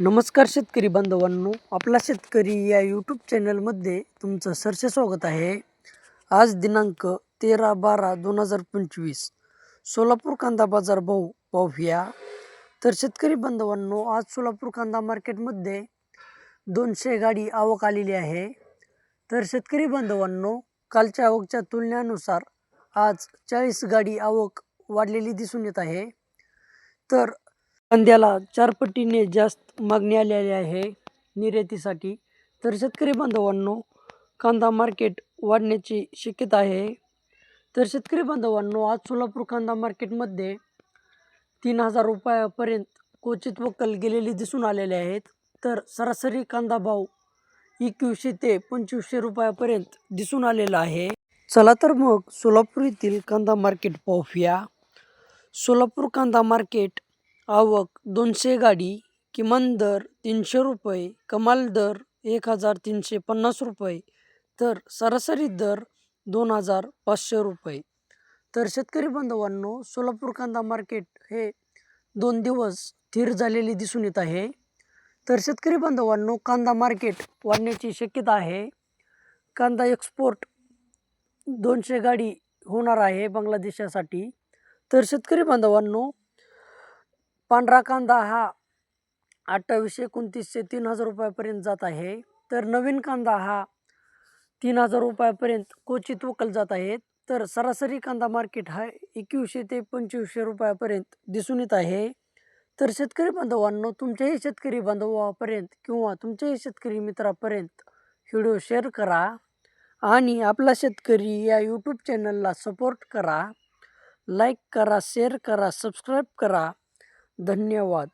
नमस्कार शेतकरी बांधवांनो, आपला शेतकरी या यूट्यूब चॅनलमध्ये तुमचं सरसे स्वागत आहे. आज दिनांक 13/12/2025 सोलापूर कांदा बाजार भाव पाहूया. तर शेतकरी बांधवांनो, आज सोलापूर कांदा मार्केटमध्ये 200 गाडी आवक आलेली आहे. तर शेतकरी बांधवांनो, कालच्या आवकच्या तुलनेनुसार आज 40 गाडी आवक वाढलेली दिसून येत आहे. तर कांद्याला 4 पटीने जास्त मागणी आलेली आहे निर्यातीसाठी. तर शेतकरी बांधवांनो, कांदा मार्केट वाढण्याची शक्यता आहे. तर शेतकरी बांधवांनो, आज सोलापूर कांदा मार्केटमध्ये 3000 रुपयापर्यंत क्वचित वक्कल गेलेली दिसून आलेले आहेत. तर सरासरी कांदा भाव 2100 ते 2500 रुपयापर्यंत दिसून आलेला आहे. चला तर मग सोलापूर येथील कांदा मार्केट पाहूया. सोलापूर कांदा मार्केट आवक 200 गाडी, किमान दर 300 रुपये, कमाल दर 1350 रुपये, तर सरासरी दर 2500 रुपये. तर शेतकरी बांधवांनो, सोलापूर कांदा मार्केट हे 2 दिवस स्थिर झालेले दिसून येत आहे. तर शेतकरी बांधवांनो, कांदा मार्केट वाढण्याची शक्यता आहे. कांदा एक्सपोर्ट 200 गाडी होणार आहे बांगलादेशासाठी. तर शेतकरी बांधवांनो, पांढरा कांदा हा 2829 ते 3000 रुपयापर्यंत जात आहे. तर नवीन कांदा हा 3000 रुपयापर्यंत क्वचित वक्कल जात आहेत. तर सरासरी कांदा मार्केट हा 2100 ते 2500 रुपयापर्यंत दिसून येत आहे. तर शेतकरी बांधवांनो, तुमच्याही शेतकरी बांधवापर्यंत किंवा तुमच्याही शेतकरी मित्रापर्यंत व्हिडिओ शेअर करा आणि आपला शेतकरी या यूट्यूब चॅनलला सपोर्ट करा. लाईक करा, शेअर करा, सबस्क्राईब करा. धन्यवाद.